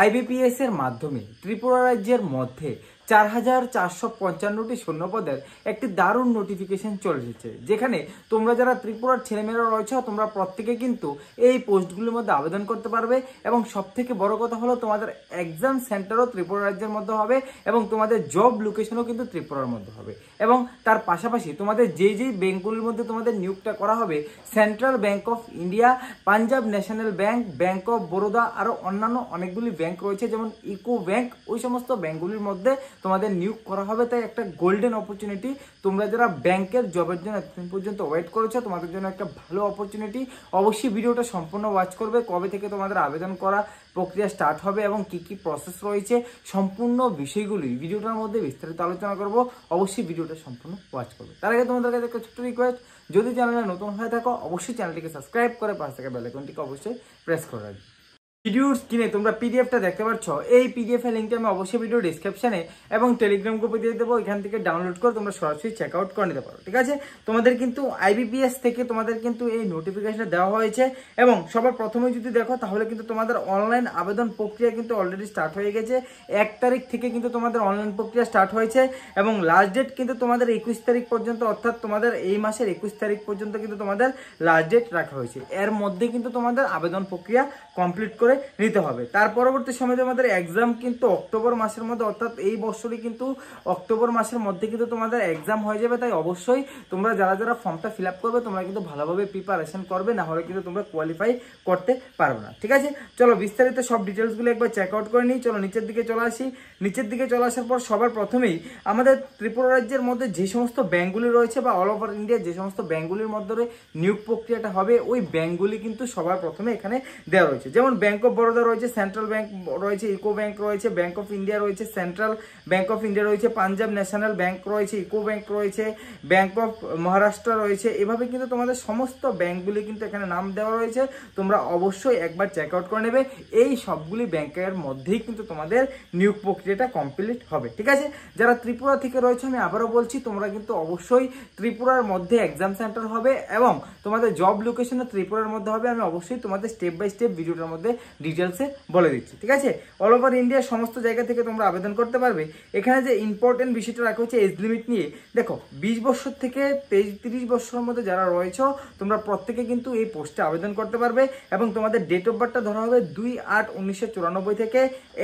IBPS এর মাধ্যমে ত্রিপুরা রাজ্যের মধ্যে ৪,৪৫৫টি শূন্যপদের একটি দারুণ নোটিফিকেশন চলে এসেছে, যেখানে তোমরা যারা ত্রিপুরার ছেলেমেয়েরা রয়েছে তোমরা প্রত্যেকে কিন্তু এই পোস্টগুলির মধ্যে আবেদন করতে পারবে। এবং সব থেকে বড় কথা হলো তোমাদের এক্সাম সেন্টারও ত্রিপুরা রাজ্যের মধ্যে হবে এবং তোমাদের জব লোকেশনও কিন্তু ত্রিপুরার মধ্যে হবে। এবং তার পাশাপাশি তোমাদের যেই ব্যাংকগুলির মধ্যে তোমাদের নিয়োগটা করা হবে, central bank of India, Punjab national bank, bank of Baroda, আরও অন্যান্য অনেকগুলি ব্যাংক রয়েছে যেমন ইকো ব্যাংক, ওই সমস্ত ব্যাংকগুলির মধ্যে তোমাদের নিয়োগ করা হবে। তাই একটা গোল্ডেন অপরচুনিটি, তোমরা যারা ব্যাংকের জবের জন্য এতদিন পর্যন্ত ওয়েট করেছো তোমাদের জন্য একটা ভালো অপরচুনিটি। অবশ্যই ভিডিওটা সম্পূর্ণ ওয়াচ করবে, কবে থেকে তোমাদের আবেদন করা প্রক্রিয়া স্টার্ট হবে এবং কি কি প্রসেস রয়েছে সম্পূর্ণ বিষয়গুলি ভিডিওটার মধ্যে বিস্তারিত আলোচনা করব। অবশ্যই ভিডিওটা সম্পূর্ণ ওয়াচ করবে। তার আগে তোমাদের কাছে একটা ছোট্ট রিকোয়েস্ট, যদি চ্যানেলে নতুন হয়ে থাকো অবশ্যই চ্যানেলটিকে সাবস্ক্রাইব করে পাশে থাকা বেল আইকনটিকে অবশ্যই প্রেস করে রাখবে। ভিডিওর স্ক্রিনে তোমরা পিডিএফটা দেখতে পাচ্ছ, এই পিডিএফ এর লিঙ্কটা আমি অবশ্যই ভিডিও ডিসক্রিপশনে এবং টেলিগ্রাম গ্রুপে দিয়ে দেবো, এখান থেকে ডাউনলোড করে তোমরা সরাসরি চেক আউট করে নিতে পারো। ঠিক আছে, তোমাদের কিন্তু আইবিপিএস থেকে তোমাদের কিন্তু এই নোটিফিকেশনটা দেওয়া হয়েছে এবং সবার প্রথমে যদি দেখো তাহলে কিন্তু তোমাদের অনলাইন আবেদন প্রক্রিয়া কিন্তু অলরেডি স্টার্ট হয়ে গেছে। 1 তারিখ থেকে কিন্তু তোমাদের অনলাইন প্রক্রিয়া স্টার্ট হয়েছে এবং লাস্ট ডেট কিন্তু তোমাদের 21 তারিখ পর্যন্ত, অর্থাৎ তোমাদের এই মাসের 21 তারিখ পর্যন্ত কিন্তু তোমাদের লাস্ট ডেট রাখা হয়েছে। এর মধ্যে কিন্তু তোমাদের আবেদন প্রক্রিয়া কমপ্লিট করে নিতে হবে। তার পরবর্তী সময় তোমাদের এক্সাম কিন্তু অক্টোবর মাসের মধ্যে, অর্থাৎ এই বছরই কিন্তু অক্টোবর মাসের মধ্যে কিন্তু তোমাদের এক্সাম হয়ে যাবে। তাই অবশ্যই তোমরা যারা ফর্মটা ফিল আপ করবে তোমরা কিন্তু ভালোভাবে প্রিপারেশন করবে, না হলে কিন্তু তোমরা কোয়ালিফাই করতে পারবে না। ঠিক আছে, চলো বিস্তারিত সব ডিটেলসগুলো একবার চেক আউট করে নিই। চলো নিচের দিকে চলে আসি। নিচের দিকে চলে আসার পর সবার প্রথমেই আমাদের ত্রিপুরা রাজ্যের মধ্যে যে সমস্ত ব্যাংকগুলি রয়েছে বা অল ওভার ইন্ডিয়া যে সমস্ত ব্যাংকগুলির মধ্যে নিয়োগ প্রক্রিয়াটা হবে, ওই ব্যাংকগুলি কিন্তু সবার প্রথমে এখানে দেওয়া রয়েছে। যেমন ব্যাংক অফ বরোদা রয়েছে, সেন্ট্রাল ব্যাংক রয়েছে, ইকো ব্যাংক রয়েছে, ব্যাংক অফ ইন্ডিয়া রয়েছে, সেন্ট্রাল ব্যাংক অফ ইন্ডিয়া রয়েছে, পাঞ্জাব ন্যাশনাল ব্যাংক রয়েছে, ইকো ব্যাংক রয়েছে, ব্যাংক অফ মহারাষ্ট্র রয়েছে। এভাবে কিন্তু তোমাদের সমস্ত ব্যাংকগুলি কিন্তু এখানে নাম দেওয়া রয়েছে, তোমরা অবশ্যই একবার চেক আউট করে নেবে। এই সবগুলি ব্যাংকের মধ্যেই কিন্তু তোমাদের নিয়োগ প্রক্রিয়াটা কমপ্লিট হবে। ঠিক আছে, যারা ত্রিপুরা থেকে রয়েছে আমি আবারও বলছি, তোমরা কিন্তু অবশ্যই ত্রিপুরার মধ্যে এক্সাম সেন্টার হবে এবং তোমাদের জব লোকেশনও ত্রিপুরার মধ্যে হবে। আমি অবশ্যই তোমাদের স্টেপ বাই স্টেপ ভিডিওটার মধ্যে ডিটেলসে বলে দিচ্ছি। ঠিক আছে, অল ওভার ইন্ডিয়ার সমস্ত জায়গা থেকে তোমরা আবেদন করতে পারবে। এখানে যে ইম্পর্টেন্ট বিষয়টা রাখা হচ্ছে এজ লিমিট নিয়ে। দেখো 20 বছর থেকে 30 বছরের মধ্যে যারা রয়েছে তোমরা প্রত্যেকে কিন্তু এই পোস্টে আবেদন করতে পারবে এবং তোমাদের ডেট অফ বার্থটা ধরা হবে 2/8/1994 থেকে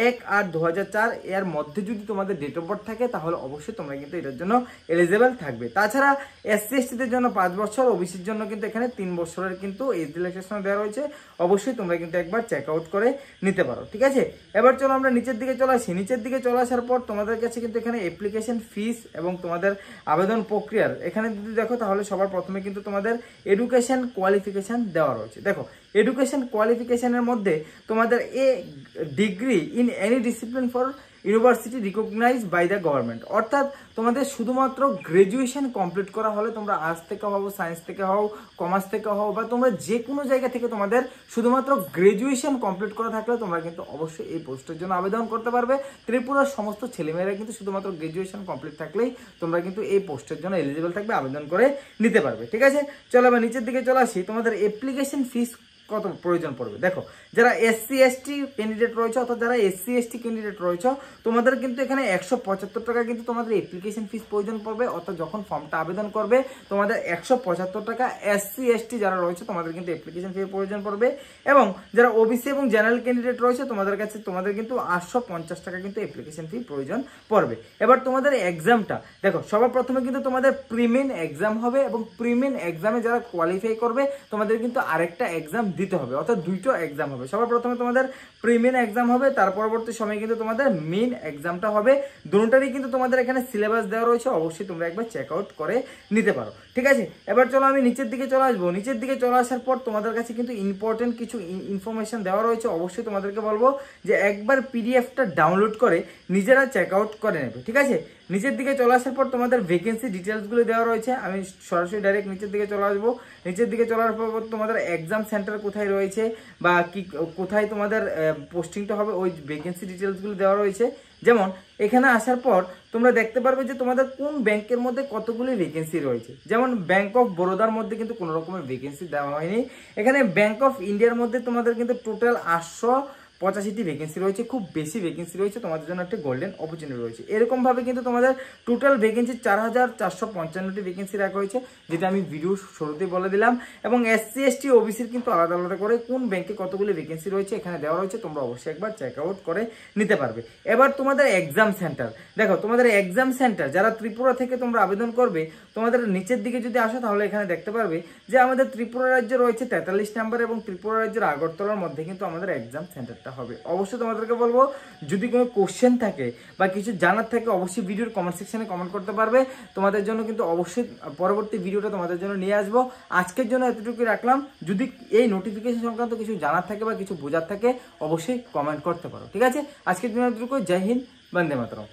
1/8/2004। এর মধ্যে যদি তোমাদের ডেট অফ বার্থ থাকে তাহলে অবশ্যই তোমরা কিন্তু এটার জন্য এলিজিবল থাকবে। তাছাড়া SC STদের জন্য 5 বছর, ওবিসির জন্য কিন্তু এখানে 3 বছরের কিন্তু এজ রিল্যাক্সেশন দেওয়া রয়েছে। অবশ্যই তোমরা কিন্তু একবার চেক আউট করে নিতে পারো। ঠিক আছে, এবার চলো আমরা নিচের দিকে চলে আসি। নিচের দিকে চলে আসার পর তোমাদের কাছে কিন্তু এখানে অ্যাপ্লিকেশন ফিস এবং তোমাদের আবেদন প্রক্রিয়ার এখানে যদি দেখো তাহলে সবার প্রথমে কিন্তু তোমাদের এডুকেশন কোয়ালিফিকেশন দেওয়া রয়েছে। দেখো এডুকেশন কোয়ালিফিকেশনের মধ্যে তোমাদের a degree in any discipline for university recognised by the government, অর্থাৎ তোমাদের শুধুমাত্র গ্রাজুয়েশন কমপ্লিট করা হলে, তোমরা আর্টস থেকে হও, সায়েন্স থেকে হও, কমার্স থেকে হও বা তোমরা যে কোনো জায়গা থেকে তোমাদের শুধুমাত্র গ্রাজুয়েশন কমপ্লিট করা থাকলে তোমরা কিন্তু অবশ্যই এই পোস্টের জন্য আবেদন করতে পারবে। ত্রিপুরার সমস্ত ছেলেমেয়েরা কিন্তু শুধুমাত্র গ্রাজুয়েশন কমপ্লিট থাকলেই তোমরা কিন্তু এই পোস্টের জন্য এলিজিবল থাকবে, আবেদন করে নিতে পারবে। ঠিক আছে, চলো আবার নিচের দিকে চলে আসি। তোমাদের অ্যাপ্লিকেশন ফিস কত প্রয়োজন পড়বে। দেখো যারা SC ST ক্যান্ডিডেট রয়েছে, অর্থাৎ যারা SC ST ক্যান্ডিডেট রয়েছে তোমাদের কিন্তু এখানে 175 টাকা কিন্তু তোমাদের অ্যাপ্লিকেশন ফিস প্রয়োজন পড়বে। অর্থাৎ যখন ফর্মটা আবেদন করবে তোমাদের 175 টাকা। SC ST যারা রয়েছে তোমাদের কিন্তু অ্যাপ্লিকেশন ফি প্রয়োজন পড়বে এবং যারা ওবিসি এবং জেনারেল ক্যান্ডিডেট রয়েছে তোমাদের কাছে তোমাদের কিন্তু 850 টাকা কিন্তু অ্যাপ্লিকেশন ফি প্রয়োজন পড়বে। এবার তোমাদের এক্সামটা দেখো, সবার প্রথমে কিন্তু তোমাদের প্রিমেন এক্সাম হবে এবং প্রিমেন এক্সামে যারা কোয়ালিফাই করবে তোমাদের কিন্তু আরেকটা এক্সাম দিতে হবে, অর্থাৎ দুইটা এক্সাম হবে। সবার প্রথমে তোমাদের প্রিমেন এক্সাম হবে, তার পরবর্তী সময় কিন্তু তোমাদের মেইন এক্সামটা হবে। দুটোটারই কিন্তু তোমাদের এখানে সিলেবাস দেওয়া রয়েছে, অবশ্যই তোমরা একবার চেক আউট করে নিতে পারো। ঠিক আছে, এবার চলো আমি নিচের দিকে চলে আসবো। নিচের দিকে চলে আসার পর তোমাদের কাছে কিন্তু ইম্পর্টেন্ট কিছু ইনফরমেশন দেওয়া রয়েছে। অবশ্যই তোমাদেরকে বলবো যে একবার পিডিএফটা ডাউনলোড করে নিজেরা চেক আউট করে নেবে। ঠিক আছে, নিচের দিকে চলে আসার পর তোমাদের ভ্যাকেন্সি ডিটেলসগুলো দেওয়া রয়েছে। আমি সরাসরি ডাইরেক্ট নিচের দিকে চলে আসবো। নিচের দিকে চলার পর তোমাদের এক্সাম সেন্টার কোথায় রয়েছে বা কি কোথায় তোমাদের পোস্টিংটা হবে ওই ভ্যাকেন্সি ডিটেলসগুলো দেওয়া রয়েছে। যেমন এখানে আসার পর তোমরা দেখতে পারবে যে তোমাদের কোন ব্যাংকের মধ্যে কতগুলি ভ্যাকেন্সি রয়েছে। যেমন ব্যাংক অফ বরোদার মধ্যে কিন্তু কোনো রকমের ভ্যাকেন্সি দেওয়া হয়নি। এখানে ব্যাংক অফ ইন্ডিয়ার মধ্যে তোমাদের কিন্তু টোটাল 85টি ভ্যাকেন্সি রয়েছে, খুব বেশি ভ্যাকেন্সি রয়েছে, তোমাদের জন্য একটা গোল্ডেন অপরচুনিটি রয়েছে। এরকমভাবে কিন্তু তোমাদের টোটাল ভ্যাকেন্সি 4455টি ভ্যাকেন্সি রাখা হয়েছে, যেটা আমি ভিডিও শুরুতেই বলে দিলাম। এবং SC ST OBCর কিন্তু আলাদা আলাদা করে কোন ব্যাংকে কতগুলি ভ্যাকেন্সি রয়েছে এখানে দেওয়া রয়েছে, তোমরা অবশ্যই একবার চেক আউট করে নিতে পারবে। এবার তোমাদের এক্সাম সেন্টার দেখো, তোমাদের এক্সাম সেন্টার যারা ত্রিপুরা থেকে তোমরা আবেদন করবে, তোমাদের নিচের দিকে যদি আসো তাহলে এখানে দেখতে পারবে যে আমাদের ত্রিপুরা রাজ্যে রয়েছে 43 নাম্বার এবং ত্রিপুরা রাজ্যের আগরতলার মধ্যে কিন্তু আমাদের এক্সাম সেন্টারটা হবে। অবশ্যই তোমাদেরকে বলবো, যদি কোনো কোশ্চেন থাকে বা কিছু জানার থাকে অবশ্যই ভিডিওর কমেন্ট সেকশনে কমেন্ট করতে পারবে। তোমাদের জন্য কিন্তু অবশ্যই পরবর্তী ভিডিওটা তোমাদের জন্য নিয়ে আসবো। আজকের জন্য এতটুকুই রাখলাম। যদি এই নোটিফিকেশন সংক্রান্ত কিছু জানার থাকে বা কিছু বোঝার থাকে অবশ্যই কমেন্ট করতে পারো। ঠিক আছে, আজকের জন্য এতটুকু। জয় হিন্দ, বন্দে মাতরম।